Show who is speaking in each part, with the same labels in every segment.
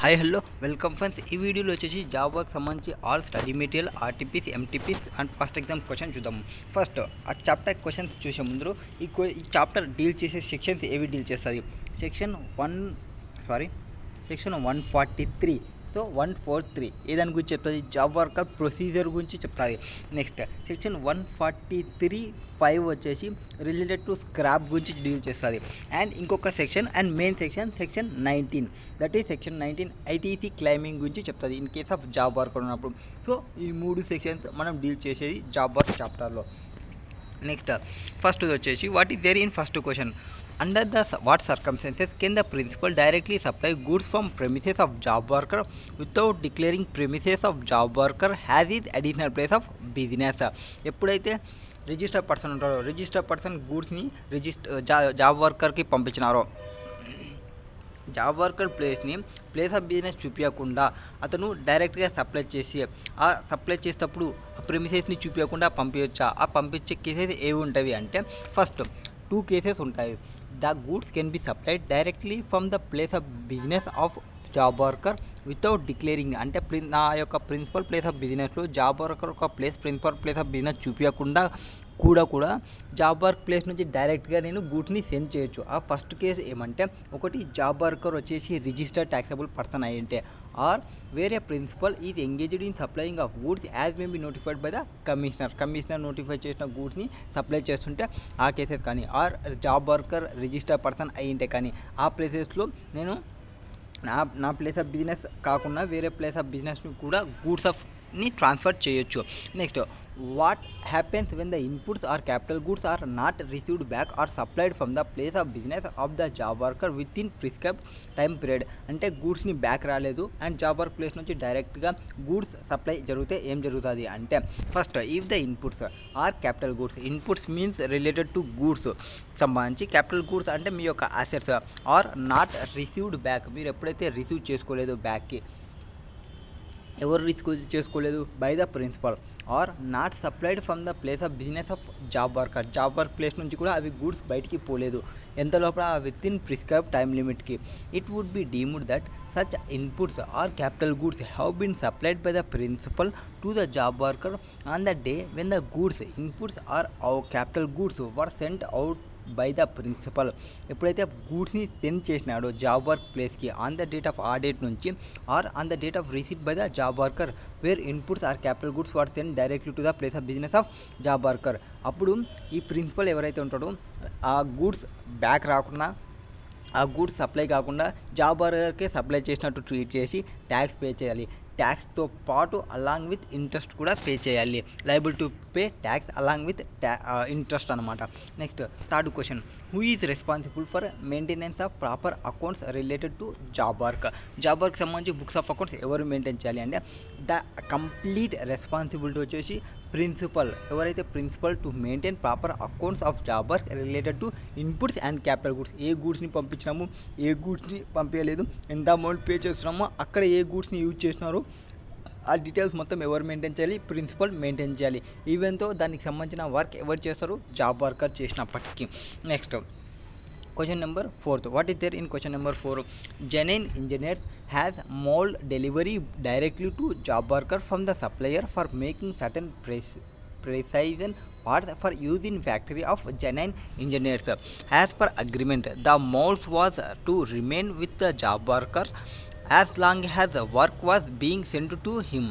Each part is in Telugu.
Speaker 1: Hi hello welcome friends. ఈ వీడియోలో వచ్చేసి జాబ్ వర్క్ సంబంధించి all study material RTPs MTPs and first exam question చూద్దాము. ఫస్ట్ ఆ చాప్టర్ క్వశ్చన్స్ చూసే ముందు ఈ చాప్టర్ డీల్ చేసే సెక్షన్స్ ఏవి డీల్ చేస్తుంది? సెక్షన్ 143 సో 143 ఏ దాని గురించి చెప్తుంది? జాబ్ వర్కర్ ప్రొసీజర్ గురించి చెప్తుంది. నెక్స్ట్ సెక్షన్ 143(5) వచ్చేసి రిలేటెడ్ టు స్క్రాప్ గురించి డీల్ చేస్తుంది. అండ్ ఇంకొక section and main section 19, that is section 19 ITC claiming గురించి చెప్తుంది in case of job worker ఉన్నప్పుడు. సో ఈ 3 సెక్షన్స్ మనం డీల్ చేసేది జాబ్ వర్క్ చాప్టర్లో. నెక్స్ట్ ఫస్ట్ వచ్చేసి what is there in first question. Under the what circumstances can the principal directly supply goods from premises of job worker without declaring premises of job worker has his additional place of business? ఎప్పుడైతే రిజిస్టర్ పర్సన్ ఉంటారో, రిజిస్టర్ పర్సన్ గూడ్స్ని జాబ్ వర్కర్కి పంపించినారో, job worker place of business చూపించకుండా అతను డైరెక్ట్గా సప్లై చేసేటప్పుడు ప్రెమిసెస్ని చూపించకుండా పంపించచ్చా? ఆ పంపించే కేసెస్ ఏవి ఉంటాయి అంటే ఫస్ట్ 2 కేసెస్ ఉంటాయి. The goods can be supplied directly from the place of business of job worker without declaring, అంటే నా యొక్క ప్రిన్సిపల్ ప్లేస్ ఆఫ్ బిజినెస్లో జాబ్ వర్కర్ ఒక ప్రిన్సిపల్ ప్లేస్ ఆఫ్ బిజినెస్ చూపించకుండా కూడా జాబ్ వర్క్ ప్లేస్ నుంచి డైరెక్ట్గా నేను గూడ్స్ని సెండ్ చేయొచ్చు. ఆ ఫస్ట్ కేసు ఏమంటే, ఒకటి జాబ్ వర్కర్ వచ్చేసి రిజిస్టర్డ్ ట్యాక్సబుల్ పర్సన్ అయ్యింటే, ఆర్ వేరే principal is engaged in supplying of goods as may be notified by the commissioner notify చేసిన గూడ్స్ని సప్లై చేస్తుంటే ఆ కేసెస్ కానీ, or job worker registered person అయ్యింటే కానీ ఆ ప్లేసెస్లో నేను నా ప్లేస్ ఆఫ్ బిజినెస్ కాకుండా వేరే ప్లేస్ ఆఫ్ బిజినెస్ని కూడా గూడ్స్ ఆఫ్ని ట్రాన్స్ఫర్ చేయొచ్చు. Next what happens when the inputs are capital goods are not received back or supplied from the place of business of the job worker within prescribed time period. అంటే గూడ్స్ని బ్యాక్ రాలేదు అండ్ జాబ్ వర్క్ ప్లేస్ నుంచి డైరెక్ట్గా గూడ్స్ సప్లై జరిగితే ఏం జరుగుతుంది అంటే, first if the inputs are capital goods, inputs means related to goods సంబంధించి, క్యాపిటల్ గూడ్స్ అంటే మీ యొక్క assets, or not received back, మీరు ఎప్పుడైతే రిసీవ్ చేసుకోలేదు బ్యాక్కి, ఎవరు రిసీవ్ చేసుకోలేదు by the principal, or not supplied from the place of business of job worker, job work place నుంచి కూడా అవి గూడ్స్ బయటికి పోలేదు ఎంత లోపల విత్ ఇన్ ప్రిస్క్రైబ్ టైమ్ లిమిట్కి, it would be deemed that such inputs or capital goods have been supplied by the principal to the job worker on the day when the goods inputs or capital goods were sent out by the principal. ఎప్పుడైతే గూడ్స్ని సెండ్ చేసినాడో జాబ్ వర్క్ ప్లేస్కి ఆన్ ద డేట్ ఆఫ్ ఆ డేట్ నుంచి, or on the date of receipt by the job worker where inputs are capital goods were send directly to the place of business of job worker, అప్పుడు ఈ ప్రిన్సిపల్ ఎవరైతే ఉంటాడో ఆ గూడ్స్ బ్యాక్ రాకుండా, ఆ గూడ్స్ సప్లై కాకుండా జాబ్ వర్కర్కే సప్లై చేసినట్టు ట్రీట్ చేసి ట్యాక్స్ పే చేయాలి. ట్యాక్స్తో పాటు అలాంగ్ విత్ ఇంట్రెస్ట్ కూడా పే చేయాలి. Liable to pay tax along with interest అనమాట. Next third question, who is responsible for maintenance of proper accounts related to job work? Job work సంబంధించి బుక్స్ ఆఫ్ అకౌంట్స్ ఎవరు మెయింటైన్ చేయాలి అంటే, ద కంప్లీట్ రెస్పాన్సిబిలిటీ వచ్చేసి ప్రిన్సిపల్, ఎవరైతే principal to maintain proper accounts of job work related to inputs and capital goods, ఏ గూడ్స్ని పంపించినాము, ఏ గూడ్స్ని పంపించలేదు, ఎంత అమౌంట్ పే చేస్తున్నామో, అక్కడ ఏ గూడ్స్ని యూజ్ చేసినారో ఆ డీటెయిల్స్ మొత్తం ఎవరు మెయింటైన్ చేయాలి? ప్రిన్సిపల్ మెయింటైన్ చేయాలి. ఈవెన్తో దానికి సంబంధించిన వర్క్ ఎవరు చేస్తారు? జాబ్ వర్కర్ చేసినప్పటికీ. Next question number 4, what is there in question number 4? Genuine Engineers has mold delivery directly to job worker from the supplier for making certain precision parts for use in factory of Genuine Engineers. As per agreement, the molds was to remain with the job worker as long as the work was being sent to him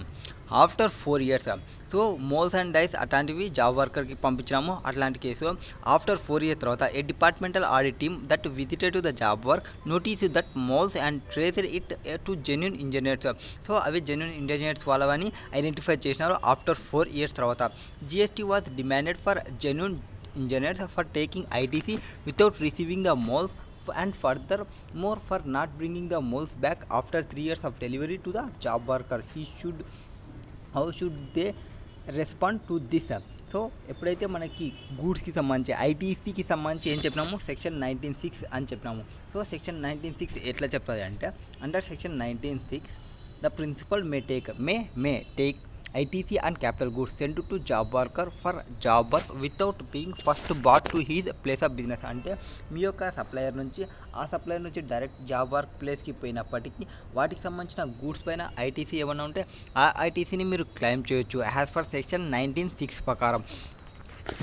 Speaker 1: after 4 years. So moles and dies అట్లాంటివి జాబ్ వర్కర్కి పంపించినాము. అట్లాంటి కేసు ఆఫ్టర్ 4 years తర్వాత a departmental audit team that visited to the job work notice that moles and traced it to genuine engineers. So అవి జెన్యూన్ ఇంజనీర్స్ వాళ్ళవని ఐడెంటిఫై చేసినారు ఆఫ్టర్ 4 years తర్వాత. GST was demanded for genuine engineers for taking ITC without receiving the moles and furthermore for not bringing the molds back after 3 years of delivery to the job worker. How should they respond to this? So ఎప్పుడైతే మనకి గూడ్స్కి సంబంధించి ఐటీసీకి సంబంధించి ఏం చెప్పినాము? సెక్షన్ 19(6) అని చెప్పినాము. సో సెక్షన్ 19(6) ఎట్లా చెప్తుంది అంటే, under section 19(6) the principal may take ITC and capital goods sent to job worker for job work without being first brought to his place of business. అంటే మీ యొక్క సప్లయర్ నుంచి ఆ సప్లయర్ నుంచి డైరెక్ట్ జాబ్ వర్క్ ప్లేస్కి పోయినప్పటికీ వాటికి సంబంధించిన గూడ్స్ పైన ఐటీసీ ఏమైనా ఉంటే ఆ ఐటీసీని మీరు క్లెయిమ్ చేయొచ్చు యాజ్ పర్ సెక్షన్ 19(6) ప్రకారం.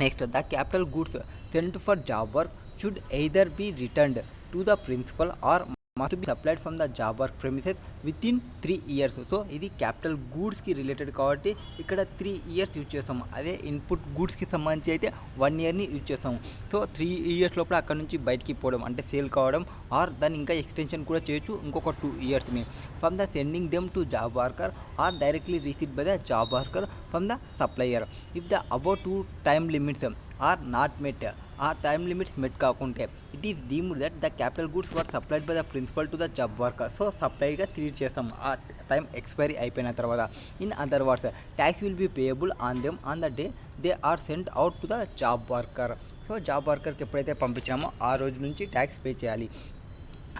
Speaker 1: Next, the capital goods sent for job work should either be returned to the principal or must be supplied from the job work premises within 3 years. So ఇది క్యాపిటల్ గూడ్స్కి రిలేటెడ్ కాబట్టి ఇక్కడ 3 years యూజ్ చేస్తాము. అదే ఇన్పుట్ గూడ్స్కి సంబంధించి అయితే 1 yearని యూజ్ చేస్తాము. సో 3 years లోపల అక్కడ నుంచి బయటికి పోవడం అంటే సేల్ కావడం ఆర్ దాన్ని ఇంకా ఎక్స్టెన్షన్ కూడా చేయొచ్చు ఇంకొక 2 yearsని from the sending them to job worker or directly received by the job worker from the supplier. If the about 2 time limits or not met, ఆ టైమ్ లిమిట్స్ మెట్ కాకుంటే it is deemed that the capital goods were supplied by the principal to the job worker. So సప్లైగా ట్రీట్ చేస్తాం ఆ టైం ఎక్స్పైరీ అయిపోయిన తర్వాత. In other words, tax will be payable on them on the day they are sent out to the job worker. So job వర్కర్కి ఎప్పుడైతే పంపించామో ఆ రోజు నుంచి ట్యాక్స్ పే చేయాలి.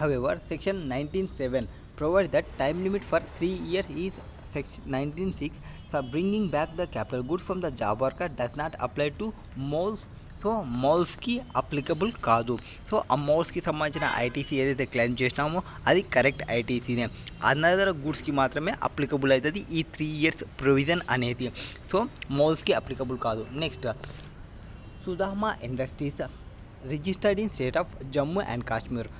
Speaker 1: However, section 19(7) provides that time limit for 3 years is section 19(6). So bringing back the capital goods from the job worker does not apply to moles. So మోల్స్కి అప్లికబుల్ కాదు. సో ఆ మోల్స్కి సంబంధించిన ఐటీసీ ఏదైతే క్లెయిమ్ చేసినామో అది కరెక్ట్ ఐటీసీనే. అనదర్ గూడ్స్కి మాత్రమే అప్లికబుల్ అవుతుంది ఈ 3 years ప్రొవిజన్ అనేది. సో మోల్స్కి అప్లికబుల్ కాదు. Next, Sudhama industries registered in state of Jammu and Kashmir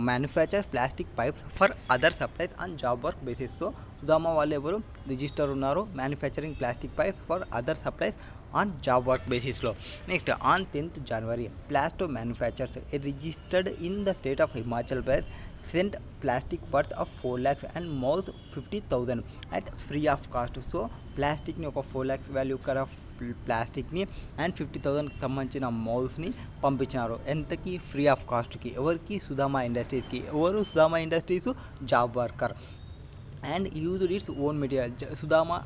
Speaker 1: manufacture plastic pipes for other supplies on job work basis. So Sudhama వాళ్ళు ఎవరు రిజిస్టర్ ఉన్నారు manufacturing plastic pipes for other supplies on job work బేసిస్లో. Next, on 10th January Plasto manufactures registered in the state of Himachal Pradesh sent plastic worth of 4 lakhs and moulds 50,000 at free of cost. So ప్లాస్టిక్ని ఒక 4 lakhs వాల్యూ కర ప్లాస్టిక్ని అండ్ 50,000కి సంబంధించిన మౌల్స్ని పంపించినారు. ఎంతకి? ఫ్రీ ఆఫ్ కాస్ట్కి. ఎవరికి? సుధామా ఇండస్ట్రీస్కి. ఎవరు Sudhama industries? Job worker. And used it's own material. Sudhama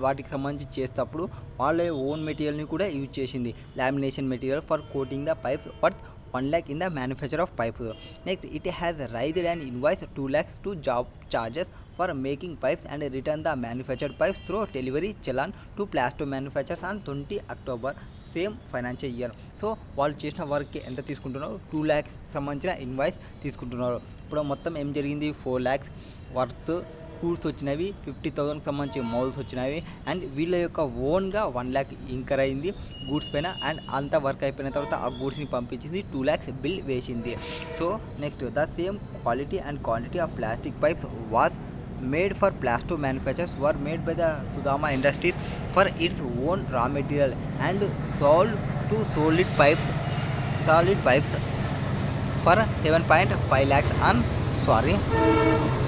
Speaker 1: వాటికి సంబంధించి చేసేటప్పుడు వాళ్ళ ఓన్ మెటీరియల్ని కూడా యూజ్ చేసింది. Lamination material for coating the pipes worth 1 lakh in the manufacture of pipes. Next, it has raised an invoice 2 lakhs to job charges for making pipes and return the manufactured pipes through delivery challan to Plasto manufacturers on 20 October same financial year. So వాళ్ళు చేసిన వర్క్కి ఎంత తీసుకుంటున్నారు? 2 lakhs సంబంధించిన ఇన్వాయిస్ తీసుకుంటున్నారు. ఇప్పుడు మొత్తం ఏం జరిగింది? 4 lakhs వర్త్ గూడ్స్ వచ్చినవి, 50,000కి సంబంధించి మౌల్స్ వచ్చినవి అండ్ వీళ్ళ యొక్క ఓన్గా 1 lakh ఇంకర్ అయింది గూడ్స్ పైన. అండ్ అంత వర్క్ అయిపోయిన తర్వాత ఆ గూడ్స్ని పంపించింది 2 lakhs బిల్ వేసింది. So next, the same quality and quantity of plastic pipes was made for Plasto manufacturers were made by the Sudama Industries for its own raw material and sold to solid pipes for 7.5 lakhs on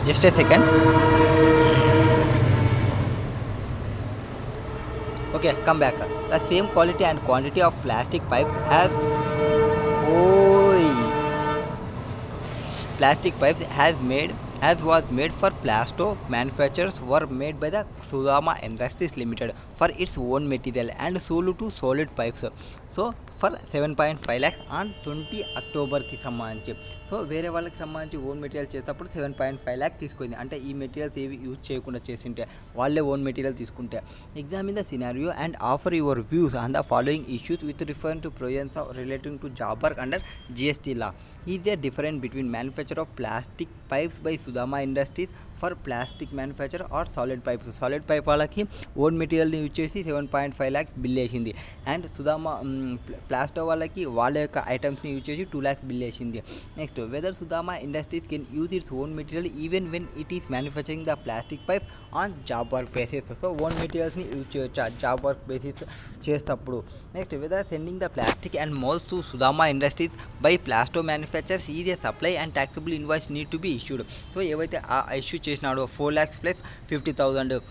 Speaker 1: just a second. Okay, come back. The same quality and quantity of plastic pipes as was made for Plasto manufacturers were made by the Sudama Industries Limited for its own material and sold to solid pipes. So for 7.5 lakhs on 20 Octoberకి సంబంధించి. సో వేరే వాళ్ళకి సంబంధించి ఓన్ మెటీరియల్ చేసేటప్పుడు 7.5 lakh తీసుకుంది. అంటే ఈ మెటీరియల్స్ ఏవి యూజ్ చేయకుండా చేసింటే వాళ్ళే ఓన్ మెటీరియల్ తీసుకుంటే. Examine the scenario and offer your views on the following issues with reference to provisions relating to job work under GST law. Is there difference between manufacture of plastic pipes by Sudama Industries for plastic manufacture or solid pipes? Solid pipe వాళ్ళకి ఓన్ మెటీరియల్ని యూజ్ చేసి 7.5 lakhs బిల్ వేసింది. అండ్ సుధామా ప్లాస్టో వాళ్ళకి వాళ్ళ యొక్క ఐటమ్స్ని యూజ్ చేసి 2 lakhs బిల్ వేసింది. Next, whether Sudhama industries can use its own material even when it is manufacturing the plastic pipe on job work basis. So own మెటీరియల్స్ని యూజ్ చేయొచ్చు జాబ్ వర్క్ బేసిస్ చేసేటప్పుడు. Next, whether sending the plastic and moles to Sudhama industries by Plasto manufactures is A supply and taxable invoice need to be issued. So ఏవైతే ఆ ఇష్యూ చేసినాడో 4 lakhs ప్లస్ 50,000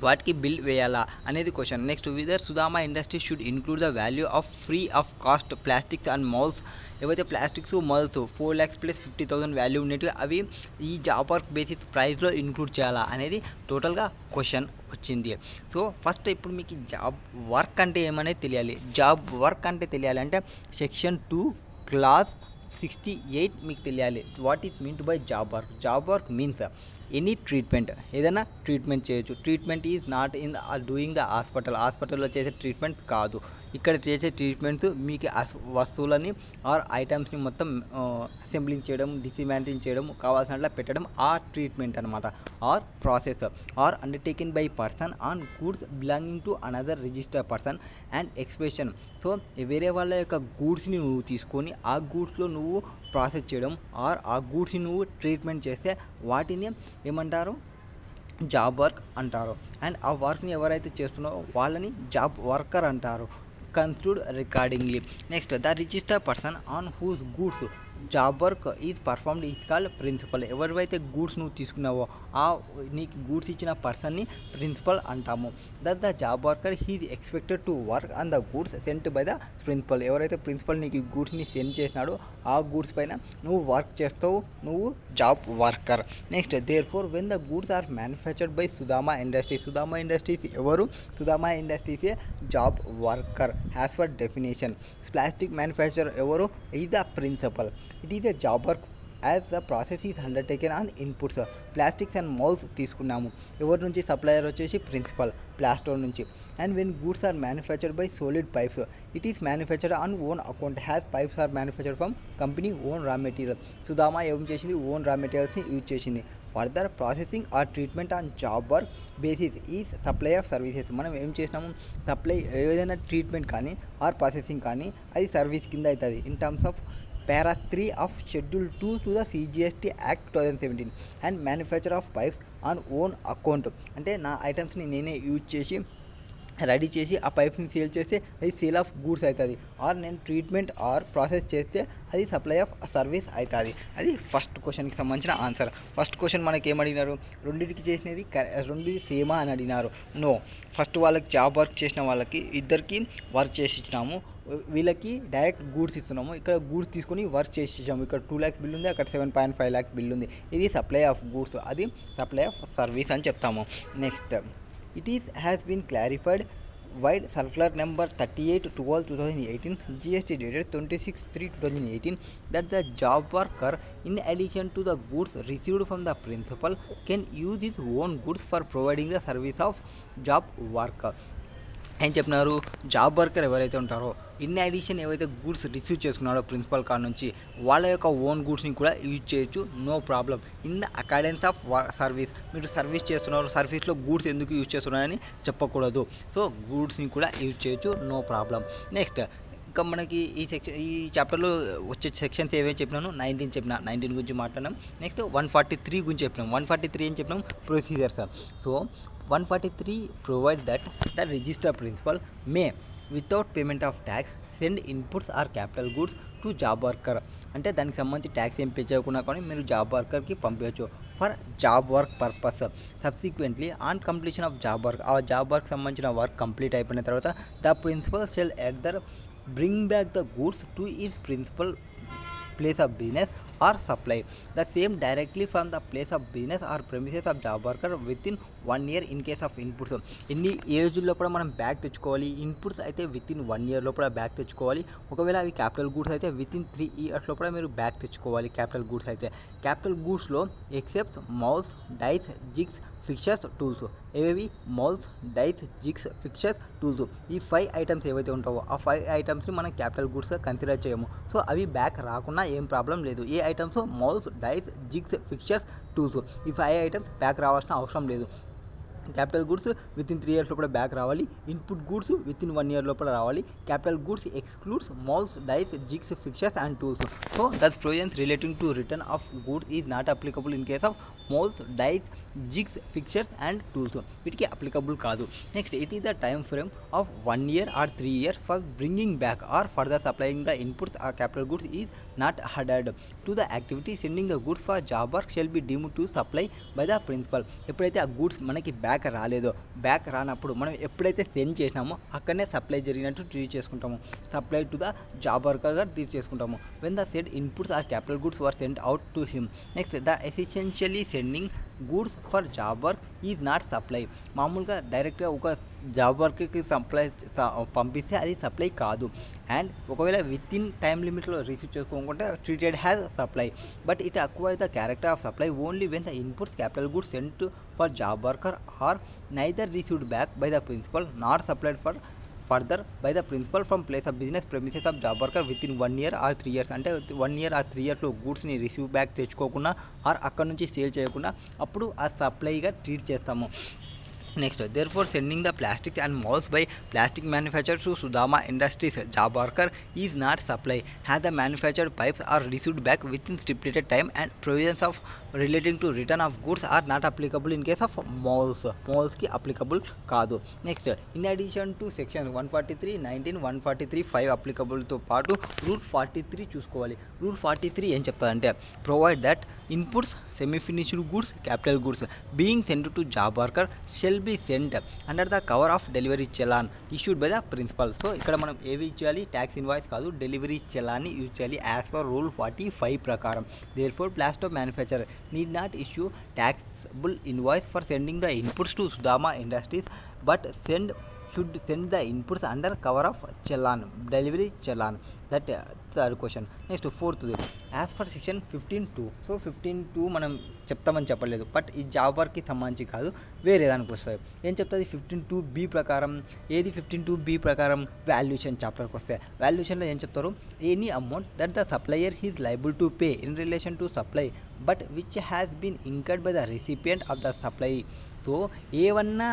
Speaker 1: వాటికి బిల్ వేయాలా అనేది question. Next, whether Sudhama industry should include the value of free of cost plastics and moulds. ఏవైతే plastics moulds 4 lakhs plus 50,000 value ఉండేవి అవి ఈ జాబ్ వర్క్ బేసిస్ ప్రైస్లో ఇంక్లూడ్ చేయాలా అనేది టోటల్గా క్వశ్చన్ వచ్చింది. సో ఫస్ట్ ఇప్పుడు మీకు జాబ్ వర్క్ అంటే ఏమనేది తెలియాలి. జాబ్ వర్క్ అంటే తెలియాలంటే సెక్షన్ 2 clause 68 మీకు తెలియాలి. What is mean to buy job work? Job work means any treatment, ఏదైనా ట్రీట్మెంట్ చేయొచ్చు. Treatment is not in doing the హాస్పిటల్లో చేసే ట్రీట్మెంట్ కాదు. ఇక్కడ చేసే ట్రీట్మెంట్స్ మీకు వస్తువులని ఆర్ ఐటమ్స్ని మొత్తం అసెంబ్లింగ్ చేయడం, డిస్మాంటిల్ చేయడం, కావాల్సినట్లా పెట్టడం ఆ ట్రీట్మెంట్ అనమాట. Or process are undertaken by person on goods belonging to another registered person and expression. So వేరే వాళ్ళ యొక్క గూడ్స్ని నువ్వు తీసుకొని ఆ గూడ్స్లో నువ్వు ప్రాసెస్ చేయడం ఆర్ ఆ గూడ్స్ని నువ్వు ట్రీట్మెంట్ చేస్తే వాటిని ఏమంటారు, జాబ్ వర్క్ అంటారు. అండ్ ఆ వర్క్ని ఎవరైతే చేస్తున్నారో వాళ్ళని జాబ్ వర్కర్ అంటారు. Conclude accordingly. Next, the register person on whose goods job work is performed is called principal. ఎవరివైతే గూడ్స్ నువ్వు తీసుకున్నావో ఆ నీకు గూడ్స్ ఇచ్చిన పర్సన్ని ప్రిన్సిపల్ అంటాము. That the job worker he's expected to work on the goods sent by the principal. ఎవరైతే ప్రిన్సిపల్ నీకు గూడ్స్ని సెండ్ చేసినాడో ఆ గూడ్స్ పైన నువ్వు వర్క్ చేస్తావు, నువ్వు job worker. Next, therefore when the goods are manufactured by Sudhama industries. Sudhama industries ఎవరు? Sudhama industries a job worker as per definition. Plastic manufacture ఎవరు? Is the principal. It is a job work as the process is undertaken on inputs. Plastics and moulds తీసుకున్నాము. ఎవరి నుంచి? సప్లయర్ వచ్చేసి ప్రిన్సిపల్, ప్లాస్టోర్ నుంచి. And when goods are manufactured by solid pipes, it is manufactured on own account has pipes are manufactured from company own raw material. Sudhama ఏం చేసింది? ఓన్ రా మెటీరియల్స్ని యూజ్ చేసింది. Further processing or treatment on job work basis is supply of services. మనం ఏం చేసినాము? సప్లై ఏదైనా ట్రీట్మెంట్ కానీ ఆర్ ప్రాసెసింగ్ కానీ అది సర్వీస్ కింద అవుతుంది. In terms of Para 3 of Schedule 2 to the CGST Act 2017 and manufacture of pipes on own account. అంటే నా ఐటమ్స్ని నేనే యూజ్ చేసి రెడీ చేసి ఆ పైప్స్ని సేల్ చేస్తే అది సేల్ ఆఫ్ గూడ్స్ అవుతుంది. ఆర్ నేను ట్రీట్మెంట్ ఆర్ ప్రాసెస్ చేస్తే అది సప్లై ఆఫ్ సర్వీస్ అవుతుంది. అది ఫస్ట్ క్వశ్చన్కి సంబంధించిన ఆన్సర్. ఫస్ట్ క్వశ్చన్ మనకి ఏమడిగినారు? రెండింటికి చేసినది రెండు సేమా అని అడిగినారు. నో, ఫస్ట్ వాళ్ళకి జాబ్ వర్క్ చేసిన వాళ్ళకి ఇద్దరికి వర్క్ చేసి ఇచ్చినాము. వీళ్ళకి డైరెక్ట్ గూడ్స్ ఇస్తున్నాము. ఇక్కడ గూడ్స్ తీసుకొని వర్క్ చేసి ఇచ్చాము. ఇక్కడ 2 lakhs బిల్ ఉంది, అక్కడ 7.5 lakhs బిల్ ఉంది. ఇది సప్లై ఆఫ్ గూడ్స్, అది సప్లై ఆఫ్ సర్వీస్ అని చెప్తాము. Next, it is has been clarified vide circular number 38/12/2018 GST dated 26/3/2018 that the job worker in addition to the goods received from the principal can use his own goods for providing the service of job worker. ఏం చెప్పినారు? జాబ్ వర్కర్ ఎవరైతే ఉంటారో ఇన్ అడిషన్ ఏవైతే గూడ్స్ రిసీవ్ చేసుకున్నారో ప్రిన్సిపల్ కార్ నుంచి వాళ్ళ యొక్క ఓన్ గూడ్స్ని కూడా యూజ్ చేయొచ్చు, no problem. In the accordance of service. మీరు సర్వీస్ చేస్తున్నారు, సర్వీస్లో గూడ్స్ ఎందుకు యూజ్ చేస్తున్నారని చెప్పకూడదు. సో గూడ్స్ని కూడా యూజ్ చేయొచ్చు, నో ప్రాబ్లం. నెక్స్ట్, ఇంకా మనకి ఈ చాప్టర్లో వచ్చే సెక్షన్స్ ఏవైతే చెప్పినాను 19 చెప్పిన, 19 గురించి మాట్లాడినాం. నెక్స్ట్ 143 గురించి చెప్పినాం. 143 ఏం చెప్పినాం? Procedures. So 143 provides that the register principal may without payment of tax send inputs or capital goods to job worker. అంటే దానికి సంబంధించి ట్యాక్స్ ఏం పే చేయకుండా కానీ మీరు జాబ్ వర్కర్కి పంపించవచ్చు for job work purpose. Subsequently on completion of job work, ఆ జాబ్ వర్క్ సంబంధించిన వర్క్ కంప్లీట్ అయిపోయిన తర్వాత the principal shall either bring back the goods to is principal place of business or supply the same directly from the place of business or premises of job worker within 1 year in case of inputs. ఎన్ని ఏజ్ లోపల మనం బ్యాక్ తెచ్చుకోవాలి? ఇన్పుట్స్ అయితే వితిన్ 1 year లోపల బ్యాక్ తెచ్చుకోవాలి. ఒకవేళ అవి క్యాపిటల్ గూడ్స్ అయితే వితిన్ 3 years లోపల మీరు బ్యాక్ తెచ్చుకోవాలి. క్యాపిటల్ గూడ్స్ అయితే క్యాపిటల్ గూడ్స్లో except moulds, dies, jigs, fixtures, tools. ఏవేవి? Moulds, dies, jigs, fixtures, tools. ఈ 5 ఐటమ్స్ ఏవైతే ఉంటావో ఆ 5 ఐటమ్స్ని మనం క్యాపిటల్ గూడ్స్గా కన్సిడర్ చేయము. సో అవి బ్యాక్ రాకుండా ఏం ప్రాబ్లం లేదు. ఏ items? Moulds, dies, jigs, fixtures, tools. ఈ 5 ఐటమ్స్ బ్యాక్ రావాల్సిన అవసరం లేదు. క్యాపిటల్ గూడ్స్ వితిన్ 3 years లోపల బ్యాక్ రావాలి. ఇన్పుట్ గూడ్స్ వితిన్ 1 year లోపల రావాలి. Capital goods excludes moulds, dies, jigs, fixtures and tools. So that's provisions relating to return of goods is not applicable in case of moulds, dies, jigs, fixtures and tools. వీటికి అప్లికబుల్ కాదు. Next, it is the time frame of 1 year or 3 years for bringing back or further supplying the inputs are capital goods is not added to the activity sending the goods for job work shall be deemed to supply by the principal. ఎప్పుడైతే ఆ గూడ్స్ మనకి బ్యాక్ రాలేదో, బ్యాక్ రానప్పుడు మనం ఎప్పుడైతే సెండ్ చేసినామో అక్కడనే సప్లై జరిగినట్టు ట్రీట్ చేసుకుంటాము. సప్లై టు ద జాబ్ వర్కర్గా ట్రీట్ చేసుకుంటాము. When the said inputs are capital goods were send out to him. Next, the essentially sending goods for job work is not supply. మామూలుగా డైరెక్ట్గా ఒక జాబ్ వర్క్కి పంపిస్తే అది సప్లై కాదు. అండ్ ఒకవేళ విత్ ఇన్ టైమ్ లిమిట్లో రిసీవ్ చేసుకోకుంటే treated as supply. But it acquire the character of supply only when the inputs capital goods sent for job worker are neither received back by the principal not supplied further by the principal from place of business premises of job worker within 1 year or 3 years. అంటే 1 year or 3 yearsలో గూడ్స్ని రిసీవ్ బ్యాక్ తెచ్చుకోకుండా ఆర్ అక్కడ నుంచి సేల్ చేయకుండా అప్పుడు ఆ సప్లైగా ట్రీట్ చేస్తాము. Next therefore sending the plastic and molds by plastic manufacturer to Sudama Industries job worker is not supply, as the manufactured pipes are received back within stipulated time and provisions of relating to return of goods are not applicable in case of molds కి applicable కాదు. Next in addition to section 143(19), 143(5) అప్లికబుల్తో పాటు రూల్ 43 చూసుకోవాలి. రూల్ 43 ఏం చెప్తారంటే provide that inputs semi finished goods capital goods being send to job worker shall be sent under the cover of delivery challan issued by the principal. So ఇక్కడ మనం ఏవి ఇచ్చేయాలి, ట్యాక్స్ ఇన్వాయిస్ కాదు, డెలివరీ చలాన్ని యూజ్ చేయాలి యాజ్ పర్ రూల్ 45 ప్రకారం. Therefore Plasto manufacturer need not issue taxable invoice for sending the inputs to Sudama Industries but should send the inputs under cover of challan, delivery challan. That third question. Next fourth, as per section 15(2). So 15(2) మనం చెప్తామని చెప్పలేదు, బట్ ఈ జాబ్ వర్క్కి సంబంధించి కాదు, వేరే దానికి వస్తుంది. ఏం చెప్తుంది 15(2)(b) ప్రకారం? ఏది 15(2)(b) ప్రకారం? వాల్యుయేషన్ చాప్టర్కి వస్తే వాల్యుయేషన్లో ఏం చెప్తారు, any amount that the supplier is liable to pay in relation to supply but which has been incurred by the recipient of the supply. So ఏవన్నా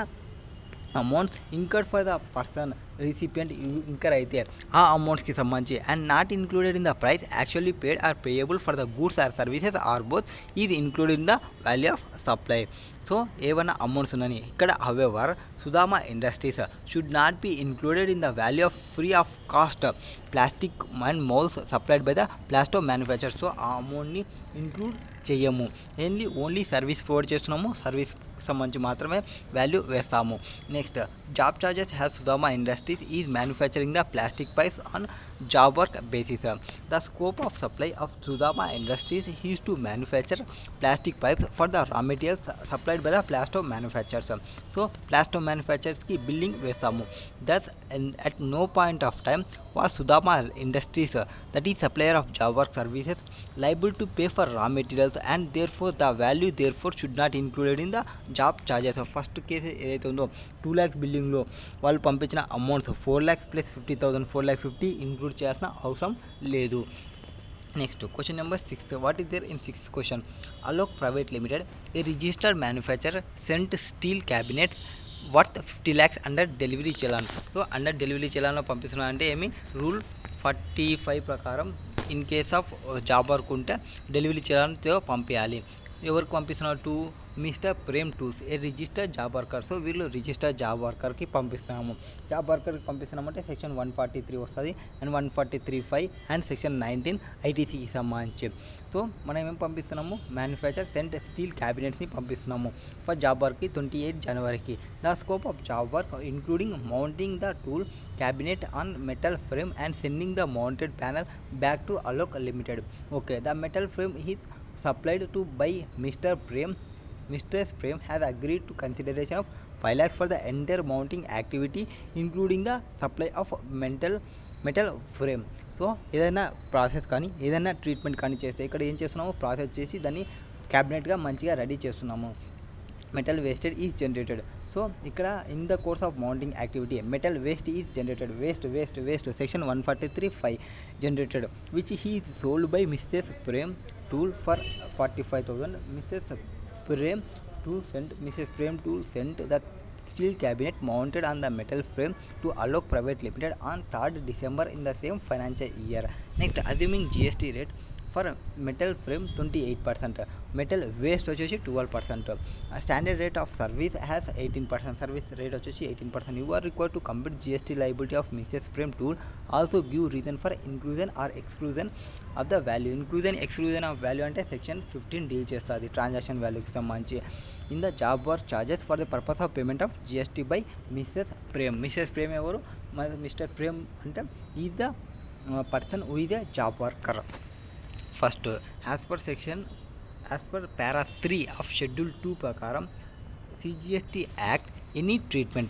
Speaker 1: amounts incurred for the person recipient incur అయితే ఆ అమౌంట్స్కి సంబంధించి and not included in the price actually paid or payable for the goods or services or both is included in the value of supply. So ఏవైనా అమౌంట్స్ ఉన్నాయి ఇక్కడ. However Sudama industries should not be included in the value of free of cost plastic and moulds supplied by the Plasto manufacture. So ఆ అమౌంట్ని ఇంక్లూడ్ చేయము. ఓన్లీ సర్వీస్ ప్రొవైడ్ చేస్తున్నాము, సర్వీస్ సంబంధించి మాత్రమే వాల్యూ వేస్తాము. Next job charges has Sudama industries is manufacturing the plastic pipes on job work basis. The scope of supply of Sudama industries is to manufacture plastic pipes for the raw materials supplied by the ప్లాస్టో manufacturers. So ప్లాస్టో మ్యానుఫ్యాక్చర్స్కి billing వేస్తాము. దస్ at no point of time was Sudama Industries, that is supplier of job work services, liable to pay for raw materials and therefore the value should not included in the job charges. First case ఏదైతే ఉందో 2 lakhs బిల్డింగ్లో వాళ్ళు పంపించిన అమౌంట్స్ 4 lakhs ప్లస్ 50,000 4,50,000 ఇంక్లూడ్ చేయాల్సిన అవసరం లేదు. Next question number 6. What is there in 6th question? Alok private limited a registered manufacturer sent steel cabinet worth 50 lakhs under delivery challan. So under delivery చలాన్లో పంపిస్తున్నా అంటే ఏమి, రూల్ 45 ప్రకారం in case of job work ఉంటే డెలివరీ చలాన్తో పంపించాలి. ఎవరికి పంపిస్తున్నారు? To mister Prem tools a register job worker. So వీళ్ళు రిజిస్టర్ జాబ్ వర్కర్కి పంపిస్తున్నాము. జాబ్ వర్కర్కి పంపిస్తున్నామంటే సెక్షన్ 143 వస్తుంది అండ్ 143(5) అండ్ సెక్షన్ 19 ఐటీసీకి సంబంధించి. సో మనం ఏం పంపిస్తున్నాము, మ్యానుఫ్యాక్చర్ సెంట్ స్టీల్ క్యాబినెట్స్ని పంపిస్తున్నాము ఫర్ జాబ్ వర్క్కి 28 జనవరికి. The scope of job work including mounting the tool cabinet on metal frame and sending the mounted panel back to Alok limited. Okay, the metal frame is supplied to by Mr. Prem has agreed to consideration of 5 lakhs for the entire mounting activity including the supply of metal frame. So ఏదైనా ప్రాసెస్ కానీ ఏదైనా ట్రీట్మెంట్ కానీ చేస్తే ఇక్కడ ఏం చేస్తున్నాము, ప్రాసెస్ చేసి దాన్ని క్యాబినెట్గా మంచిగా రెడీ చేస్తున్నాము. Metal wasted is generated. So ఇక్కడ in the course of mounting activity metal waste is generated. Waste section 143(5) generated which he is sold by Mrs Prem tool for 45,000. Mrs. Prem tool sent the steel cabinet mounted on the metal frame to Alok Private Limited on 3rd December in the same financial year. Next, assuming GST rate for metal frame 28%, metal waste వచ్చేసి 12%, standard rate of service has 18%, service rate వచ్చేసి 18%. You are required to compute GST liability of Mrs. Prem tool. Also give reason for inclusion or exclusion of the value. Inclusion exclusion of value అంటే సెక్షన్ 15 డీల్ చేస్తుంది ట్రాన్సాక్షన్ వాల్యూకి సంబంధించి. In the job work charges for the purpose of payment of GST by Mrs Prem. Mrs Prem ఎవరు? మిస్టర్ ప్రేమ్ అంటే is the person who is the job worker. First as as per para 3 of schedule 2 ప్రకారం CGST Act any treatment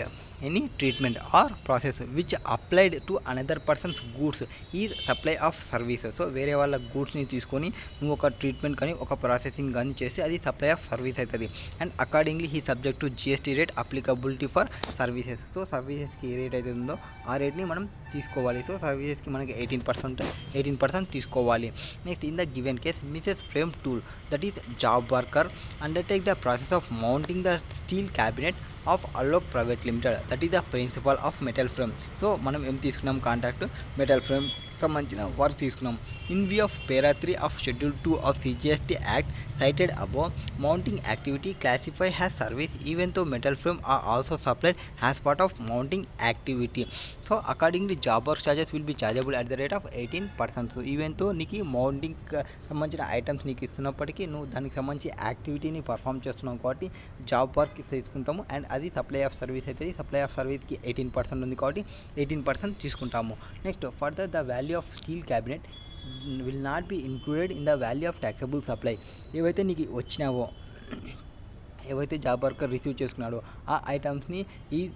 Speaker 1: or process which applied to another person's goods is supply of services. So వేరే వాళ్ళ గూడ్స్ని తీసుకొని నువ్వు ఒక ట్రీట్మెంట్ కానీ ఒక ప్రాసెసింగ్ కానీ చేస్తే అది సప్లై ఆఫ్ సర్వీస్ అవుతుంది. And accordingly he subject to GST rate applicability for services. So సర్వీసెస్కి ఏ రేట్ అయితే ఉందో ఆ రేట్ని మనం తీసుకోవాలి. సో సర్వీసెస్కి మనకి 18% తీసుకోవాలి. Next in the given case Mrs frame tool that is job worker undertake the process of mounting the steel cabinet of Alok private limited that is the principal of metal frame. So మనం ఏం తీసుకున్నాం, కాంటాక్ట్ మెటల్ ఫ్రేమ్ సంబంధించిన వర్క్ తీసుకున్నాం. In view of para 3 of schedule 2 of CGST act cited above, mounting activity classified as service even though metal frame are also supplied as part of mounting activity. So accordingly job work charges will be chargeable at the rate of 18%. So even though నీకు మౌంటింగ్ సంబంధించిన ఐటమ్స్ నీకు ఇస్తున్నప్పటికీ నువ్వు దానికి సంబంధించి యాక్టివిటీని పర్ఫామ్ చేస్తున్నావు కాబట్టి జాబ్ వర్క్ తీసుకుంటాము. అండ్ అది సప్లై ఆఫ్ సర్వీస్ అవుతుంది. సప్లై ఆఫ్ సర్వీస్కి 18% ఉంది కాబట్టి 18% తీసుకుంటాము. Next further the value of steel cabinet will not be included in the value of taxable supply. ఏవైతే నీకు వచ్చినావో, ఏవైతే జాబ్ వర్కర్ రిసీవ్ చేసుకున్నాడో ఆ ఐటమ్స్ని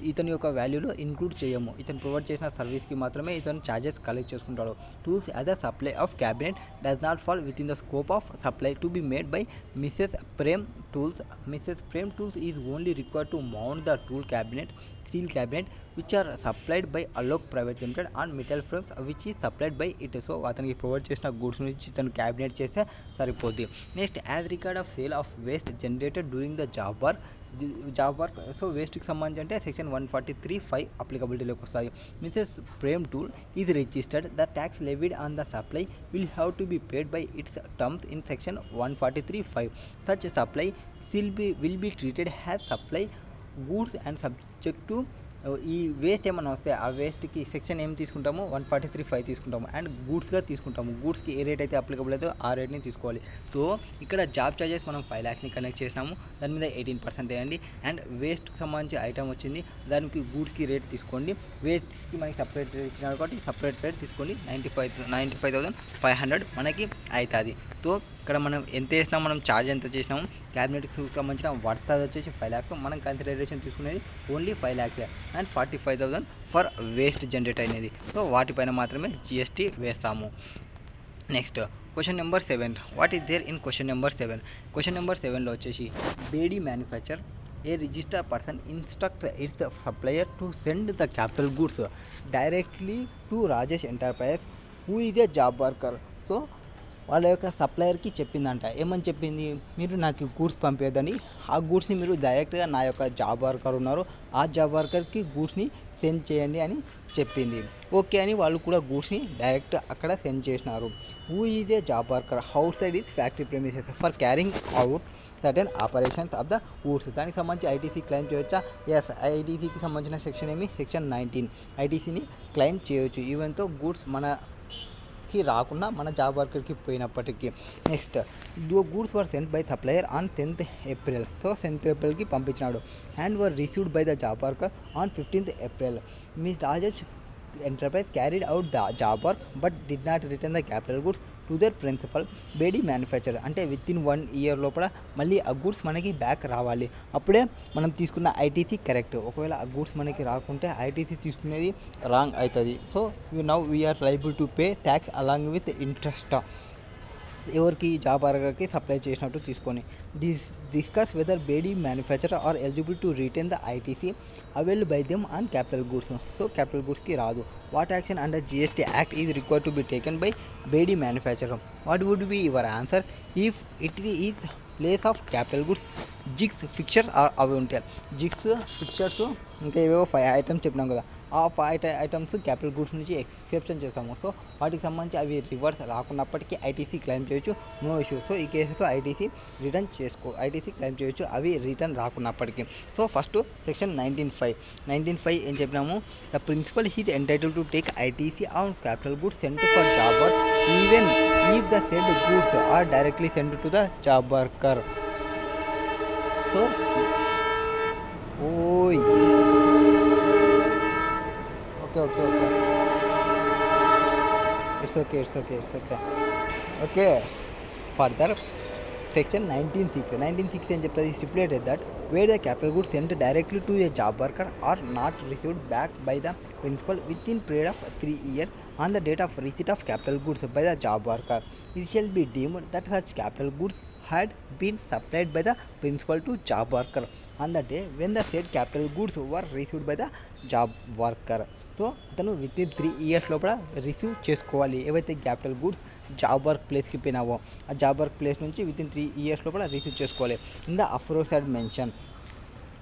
Speaker 1: ఇతని యొక్క వాల్యూలో ఇంక్లూడ్ చేయము. ఇతను ప్రొవైడ్ చేసిన సర్వీస్కి మాత్రమే ఇతను ఛార్జెస్ కలెక్ట్ చేసుకుంటాడు. Tools as a supply of cabinet does not fall with in the scope of supply to be made by Mrs frame tools. Mrs frame tools is only required to mount the tool cabinet, steel cabinet which are supplied by Alok Private Limited on metal frames which is supplied by it. So అతనికి ప్రొవైడ్ చేసిన గూడ్స్ నుంచి తను క్యాబినెట్ చేస్తే సరిపోద్ది. Next as record of sale of waste generated during the job work. So వేస్ట్కి సంబంధించి అంటే సెక్షన్ 143(5) అప్లికబిలిటీలోకి వస్తుంది. Mrs frame tool is registered. The tax levied on the supply will have to be paid by its terms in section 143(5). Such supply will be treated as supply goods and subject to ఈ వేస్ట్ ఏమైనా వస్తే ఆ వేస్ట్కి సెక్షన్ ఏం తీసుకుంటాము, 143(5) తీసుకుంటాము. అండ్ గూడ్స్గా తీసుకుంటాము. గూడ్స్కి ఏ రేట్ అయితే అప్లికబుల్ అయితే ఆ రేట్ని తీసుకోవాలి. సో ఇక్కడ జాబ్ చార్జెస్ మనం 5 lakhsని కనెక్ట్ చేసినాము, దాని మీద 18% వేయండి. అండ్ వేస్ట్కి సంబంధించి ఐటమ్ వచ్చింది, దానికి గూడ్స్కి రేట్ తీసుకోండి. వేస్ట్కి మనకి సపరేట్ రేట్ ఇచ్చినారు కాబట్టి సపరేట్ రేట్ తీసుకోండి. 95,500 మనకి అవుతుంది. సో ఇక్కడ మనం ఎంత వేసినాం, మనం ఛార్జ్ ఎంత చేసినాము, క్యాబినెట్కి సంబంధించిన వర్త్ అది వచ్చేసి 5 lakhs. మనం కన్సిడరేషన్ తీసుకునేది only 5 lakhs and 45,000 for waste generate అయినది. సో వాటిపైన మాత్రమే GST వేస్తాము. Next question number 7. What is there in question number 7? Question number 7లో వచ్చేసి Bedi manufacture a register person instruct its supplier to send the capital goods directly to Rajesh enterprises who is a job worker. So వాళ్ళ యొక్క సప్లయర్కి చెప్పిందంట. ఏమని చెప్పింది, మీరు నాకు గూడ్స్ పంపేదని, ఆ గూడ్స్ని మీరు డైరెక్ట్గా నా యొక్క జాబ్ వర్కర్ ఉన్నారు ఆ జాబ్ వర్కర్కి గూడ్స్ని సెండ్ చేయండి అని చెప్పింది. ఓకే అని వాళ్ళు కూడా గూడ్స్ని డైరెక్ట్ అక్కడ సెండ్ చేసినారు. Who is a job worker out side is factory premises for carrying out certain operations of the goods. దానికి సంబంధించి ఐటీసీ క్లెయిమ్ చేయొచ్చా? ఎస్, ఐటీసీకి సంబంధించిన సెక్షన్ ఏమి, సెక్షన్ 19. ఐటీసీని క్లెయిమ్ చేయొచ్చు ఈవెన్తో గూడ్స్ మనకి రాకుండా మన జాబ్ వర్కర్కి పోయినప్పటికీ. Next goods were sent by supplier on 10th April. So 10th Aprilకి పంపించినాడు. And were received by the job worker on 15th April. Miss Rajesh enterprise carried out the job work but did not return the capital goods to their principal Bedi manufacture. అంటే వితిన్ 1 year లోపల మళ్ళీ ఆ గూడ్స్ మనకి బ్యాక్ రావాలి, అప్పుడే మనం తీసుకున్న ఐటీసీ కరెక్ట్. ఒకవేళ ఆ గూడ్స్ మనకి రాకుంటే ఐటీసీ తీసుకునేది రాంగ్ అవుతుంది. So now we are liable to pay tax along with interest. ఎవరికి, జాబ్ వర్కర్కి సప్లై చేసినట్టు తీసుకొని. Discuss whether Bedi manufacture are eligible to retain the ITC avail by them on capital goods. So capital గూడ్స్కి రాదు. What action under GST act is required to be taken by Bedi manufacture? What would be your answer if it is place of capital goods? Jigs, fixtures అవి ఉంటాయి. జిగ్స్, ఫిక్చర్స్ ఇంకా ఏవేవో 5 items చెప్పినాం కదా, ఆ 5 items క్యాపిటల్ గూడ్స్ నుంచి ఎక్సెప్షన్ చేస్తాము. సో వాటికి సంబంధించి అవి రివర్స్ రాకున్నప్పటికీ ఐటీసీ క్లెయిమ్ చేయొచ్చు, నో ఇష్యూ. సో ఈ కేసులో ఐటీసీ క్లెయిమ్ చేయొచ్చు అవి రిటర్న్ రాకున్నప్పటికీ. సో ఫస్ట్ సెక్షన్ 19(5) ఏం చెప్పినాము, the principal is entitle to take ITC on capital goods sent for job work even if the send goods are directly send to the job worker. So ఓయ్ okay it's okay. Okay further section 19(6) ఏం చెప్తుంది, stipulated that where the capital goods sent directly to a job worker are not received back by the principal within period of 3 years on the date of receipt of capital goods by the job worker, it shall be deemed that such capital goods had been supplied by the principal to job worker on the day when the said capital goods were received by the job worker. So అతను విత్ ఇన్ 3 years లోపల రిసీవ్ చేసుకోవాలి. ఏవైతే క్యాపిటల్ గూడ్స్ జాబ్ వర్క్ ప్లేస్కి పోయినావో ఆ జాబ్ వర్క్ ప్లేస్ నుంచి విత్ ఇన్ 3 years లోపల రిసీవ్ చేసుకోవాలి. In the aforesaid mention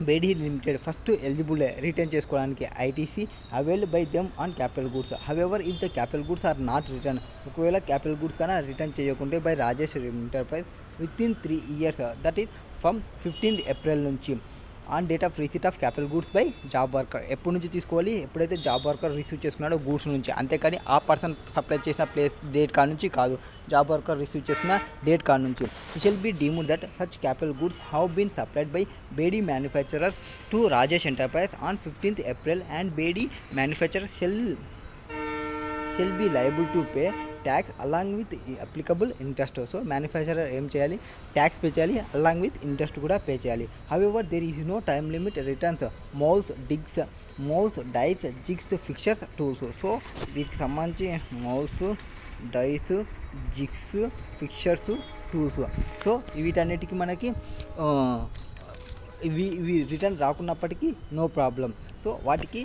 Speaker 1: Bedi limited first eligible return చేసుకోవడానికి ITC availed by them on capital goods. However if the capital goods are not return, ఒకవేళ క్యాపిటల్ గూడ్స్ కన్నా రిటర్న్ చేయకుంటే by Rajesh enterprise within 3 years, that is from 15th April నుంచి on date of receipt of capital goods by job worker. ఎప్పటి నుంచి తీసుకోవాలి, ఎప్పుడైతే జాబ్ వర్కర్ రిసీవ్ చేసుకున్నాడో గూడ్స్ నుంచి, అంతేకాని ఆ పర్సన్ సప్లై చేసిన ప్లేస్ డేట్ కాడ నుంచి కాదు, జాబ్ వర్కర్ రిసీవ్ చేసుకున్న డేట్ కాడ నుంచి. It shall be deemed that such capital goods have been supplied by Bedi manufacturers to Rajesh enterprise on 15th April and Bedi manufacturers shall be liable to pay tax along with applicable interest. So manufacturer ఏం చేయాలి, ట్యాక్స్ పే చేయాలి, అలాంగ్ విత్ ఇంట్రెస్ట్ కూడా పే చేయాలి. However there is no time limit returns moulds dies jigs fixtures tools. So వీటికి సంబంధించి moulds dies jigs fixtures tools. So వీటన్నిటికీ మనకి ఇవి రిటర్న్ రాకున్నప్పటికీ నో ప్రాబ్లం. సో వాటికి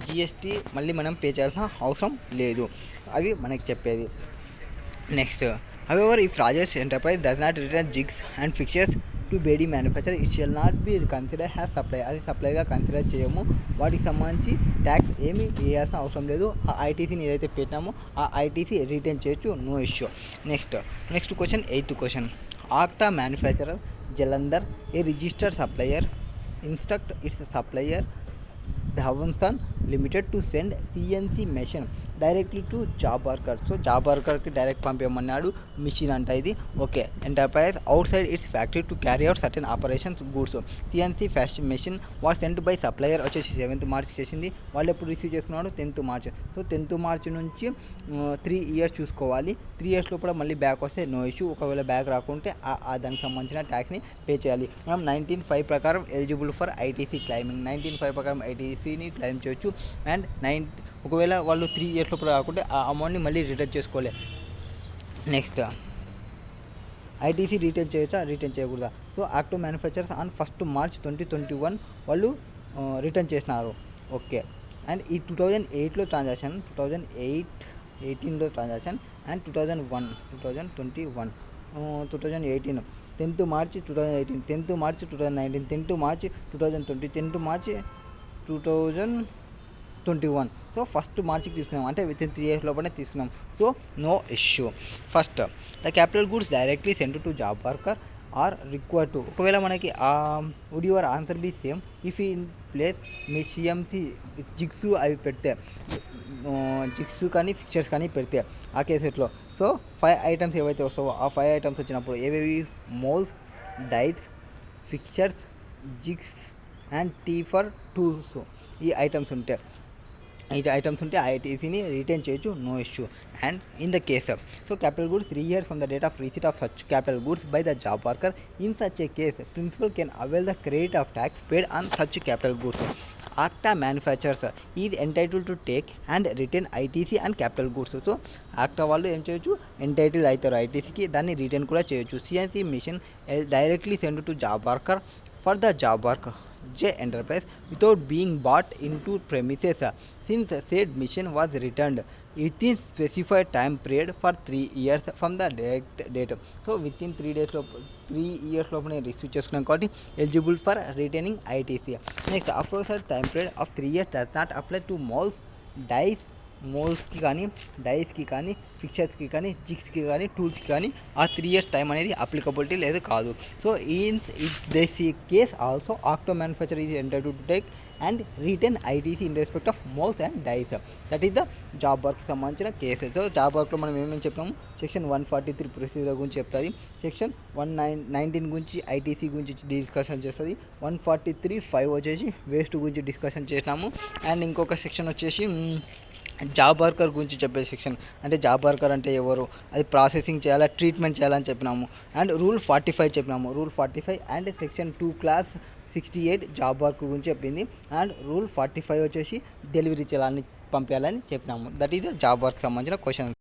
Speaker 1: జిఎస్టీ మళ్ళీ మనం పే చేయాల్సిన అవసరం లేదు, అవి మనకి చెప్పేది. Next, however if Rajesh enterprise does not return jigs and fixtures to Bedi manufacture it shall not be consider has supply. అది సప్లైగా కన్సిడర్ చేయము. వాటికి సంబంధించి ట్యాక్స్ ఏమీ వేయాల్సిన అవసరం లేదు. ఆ ఐటీసీని ఏదైతే పెట్టినామో ఆ ఐటీసీ రిటర్న్ చేయొచ్చు, no issue. Next question, 8th question. Octa manufacturer Jalandhar a registered supplier instruct its supplier Dhawanson limited to send CNC machine directly to job worker. So job వర్కర్కి డైరెక్ట్ పంపించమన్నాడు మిషన్ అంట ఇది. Okay, enterprise outside its factory to carry out certain operations goods. CNC fashion machine what sent by supplier వచ్చేసి 7th March చేసింది. వాళ్ళు ఎప్పుడు రిసీవ్ చేసుకున్నాడు, 10th March. So 10th March నుంచి 3 years చూసుకోవాలి. 3 years లోపల మళ్ళీ బ్యాక్ వస్తే నో ఇష్యూ. ఒకవేళ బ్యాక్ రాకుంటే దానికి సంబంధించిన ట్యాక్స్ని పే చేయాలి. మనం 19(5) ప్రకారం ఎలిజిబుల్ ఫర్ ఐటీసీ క్లైమింగ్. 19(5) ప్రకారం ఐటీసీని క్లైమ్ చేయొచ్చు. అండ్ ఒకవేళ వాళ్ళు 3 years లోపల రాకుంటే ఆ అమౌంట్ని మళ్ళీ రిటర్న్ చేసుకోవాలి. నెక్స్ట్, ఐటీసీ రిటర్న్ చేయొచ్చా, రిటర్న్ చేయకూడదా? So octo manufacturers on 1st March 2021 వాళ్ళు రిటర్న్ చేసినారు. ఓకే, అండ్ ఈ 2008లో transaction, 2018లో transaction and 2021 2018 10th March 2018, 10th March 2019, 10th March 2020, 10th March 2021. So 1st Marchకి తీసుకున్నాం, అంటే విత్ ఇన్ 3 years లోపలనే తీసుకున్నాం. So no issue. First, the capital goods directly sent to job worker are required to. ఒకవేళ మనకి would your answer be same if in place మీ సిఎంసి జిగ్స్ అవి పెడితే, జిగ్స్ కానీ ఫిక్చర్స్ కానీ పెడితే ఆ కేసెట్లో. సో 5 items ఏవైతే వస్తావో ఆ 5 items వచ్చినప్పుడు ఏవేవి, moulds dies fixtures jigs and T for tools, ఈ ఐటమ్స్ ఉంటే ఐటీసీని రిటర్న్ చేయొచ్చు, no issue. And in the case of, so capital goods 3 years from the date of receipt of such capital goods by the job worker. In such a case principal can avail the credit of tax paid on such capital goods. Octa manufacturers is entitle to take and return ITC and capital goods. So octa వాళ్ళు ఏం చేయొచ్చు, ఎంటైటిల్ అవుతారు ఐటీసీకి, దాన్ని రిటర్న్ కూడా చేయొచ్చు. CNC machine directly send to job worker for the job work J enterprise without being bought into premises since said mission was returned within specified time period for 3 years from the date. So within 3 years లోపలనే రిసీవ్ చేసుకున్నాం కాబట్టి eligible for returning ITC. Next, aforesaid time period of 3 years does not apply to మౌస్కి కానీ డైస్కి కానీ ఫిక్చర్స్కి కానీ జిగ్స్కి కానీ టూల్స్కి కానీ ఆ 3 years టైం అనేది అప్లికబిలిటీ లేదు కాదు. So in this case also Octo manufacture is entitled to take and return ITC in respect of moulds and dies. That is the job work సంబంధించిన కేసెస్. సో జాబ్ వర్క్లో మనం ఏమేమి చెప్పాము, సెక్షన్ 143 ప్రొసీజర్ గురించి చెప్తుంది, సెక్షన్ 19 గురించి ఐటీసీ గురించి డిస్కషన్ చేస్తుంది, 143(5) వచ్చేసి వేస్ట్ గురించి డిస్కషన్ చేసినాము. అండ్ ఇంకొక సెక్షన్ వచ్చేసి జాబ్ వర్కర్ గురించి చెప్పే సెక్షన్. అంటే జాబ్ వర్కర్ అంటే ఎవరు, అది ప్రాసెసింగ్ చేయాలా, ట్రీట్మెంట్ చేయాలని చెప్పినాము. అండ్ రూల్ 45 చెప్పినాము. Rule 45 and section 2 class 68 job work గురించి చెప్పింది. అండ్ రూల్ 45 వచ్చేసి డెలివరీ చేయాలని పంపించాలని చెప్పినాము. That is the job work సంబంధించిన క్వశ్చన్.